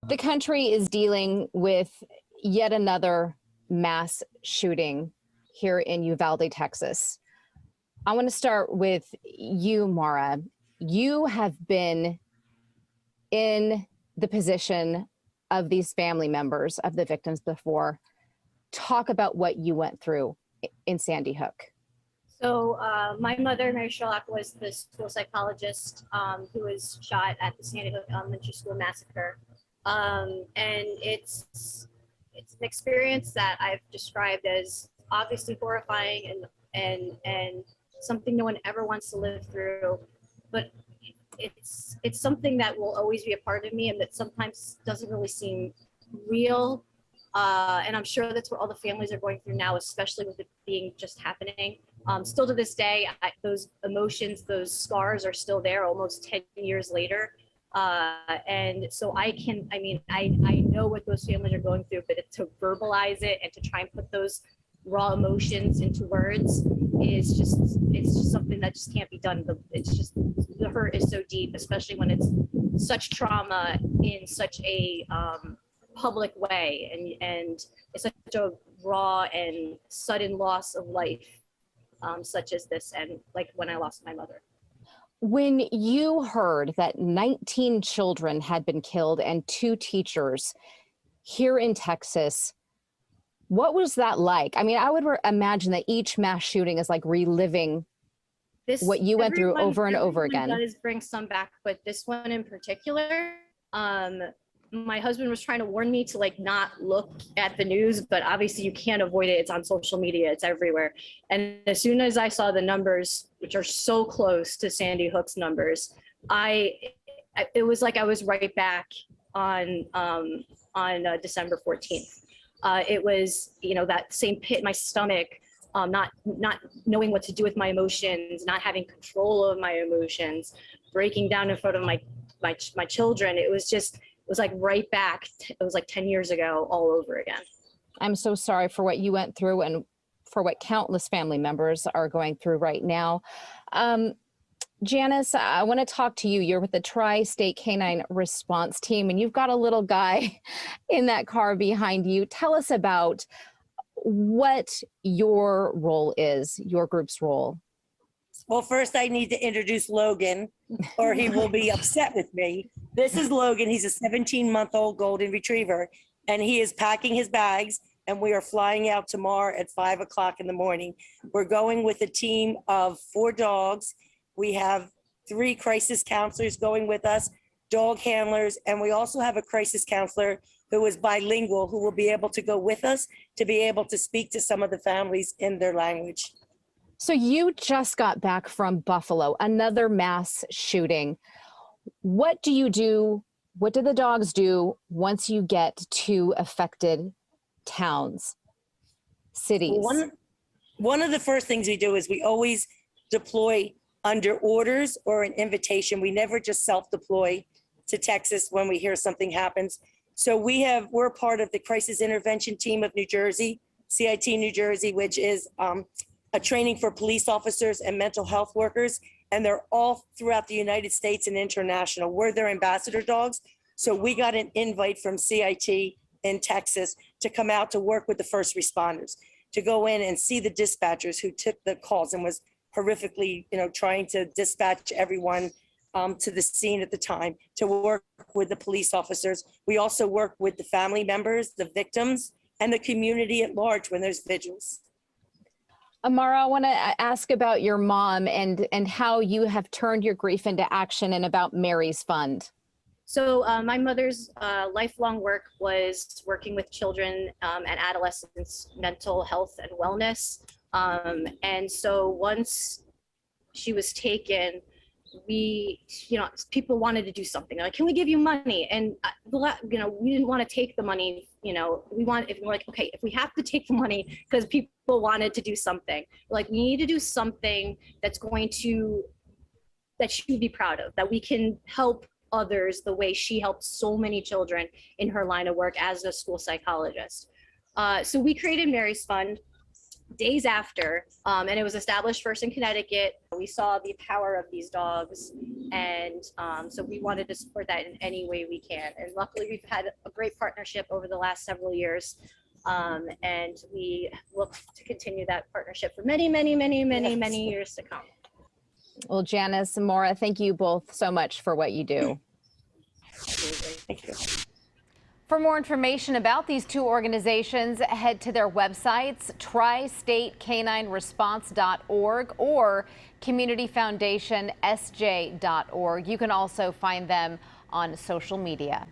The country is dealing with yet another mass shooting here in Uvalde, Texas. I want to start with you, Mara. You have been in the position of these family members of the victims before. Talk about what you went through in Sandy Hook. So my mother, Mary Sherlock, was the school psychologist who was shot at the Sandy Hook Elementary School massacre. And it's an experience that I've described as obviously horrifying and something no one ever wants to live through. But it's something that will always be a part of me and that sometimes doesn't really seem real. And I'm sure that's what all the families are going through now, especially with it being just happening. Still to this day, those emotions, those scars are still there almost 10 years later. And so I know what those families are going through, but to verbalize it and to try and put those raw emotions into words it's just something that just can't be done. It's just, the hurt is so deep, especially when it's such trauma in such a public way, and it's such a raw and sudden loss of life, such as this, and like when I lost my mother. When you heard that 19 children had been killed and 2 teachers here in Texas, what was that like? I mean, I would imagine that each mass shooting is like reliving what you went through over and over again. Does bring some back, but this one in particular, my husband was trying to warn me to like not look at the news, but obviously you can't avoid it. It's on social media, it's everywhere. And as soon as I saw the numbers, which are so close to Sandy Hook's numbers, it was like I was right back on December 14th. It was, that same pit in my stomach, not knowing what to do with my emotions, not having control of my emotions, breaking down in front of my children. It was like right back. It was like 10 years ago, all over again. I'm so sorry for what you went through and for what countless family members are going through right now. Janice, I want to talk to you. You're with the Tri-state Canine Response Team, and you've got a little guy in that car behind you. Tell us about what your role is, your group's role. Well, first I need to introduce Logan, or he will be upset with me. This is Logan. He's a 17-month-old golden retriever, and he is packing his bags, and we are flying out tomorrow at 5 o'clock in the morning. We're going with a team of 4 dogs. We have 3 crisis counselors going with us, dog handlers, and we also have a crisis counselor who is bilingual, who will be able to go with us to be able to speak to some of the families in their language. So you just got back from Buffalo, another mass shooting. What do you do? What do the dogs do once you get to affected towns, cities? One of the first things we do is we always deploy under orders or an invitation. We never just self-deploy to Texas when we hear something happens. So we're part of the Crisis Intervention Team of New Jersey, CIT New Jersey, which is a training for police officers and mental health workers. And they're all throughout the United States and international. We're their ambassador dogs. So we got an invite from CIT in Texas to come out to work with the first responders, to go in and see the dispatchers who took the calls and was horrifically, trying to dispatch everyone to the scene at the time, to work with the police officers. We also work with the family members, the victims, and the community at large when there's vigils. Amara, I want to ask about your mom and how you have turned your grief into action, and about Mary's Fund. So my mother's lifelong work was working with children and adolescents' mental health and wellness. And so once she was taken, people wanted to do something. Like, can we give you money? And we didn't want to take the money. If we have to take the money because people wanted to do something, like, we need to do something that she would be proud of, that we can help others the way she helped so many children in her line of work as a school psychologist. So we created Mary's Fund. days after, and it was established first in Connecticut. We saw the power of these dogs, and so we wanted to support that in any way we can. And luckily, we've had a great partnership over the last several years, and we look to continue that partnership for many, many, many, many, many years to come. Well, Janice and Maura, thank you both so much for what you do. Thank you. For more information about these two organizations, head to their websites, Tri-state Canine Response.org or communityfoundationsj.org. You can also find them on social media.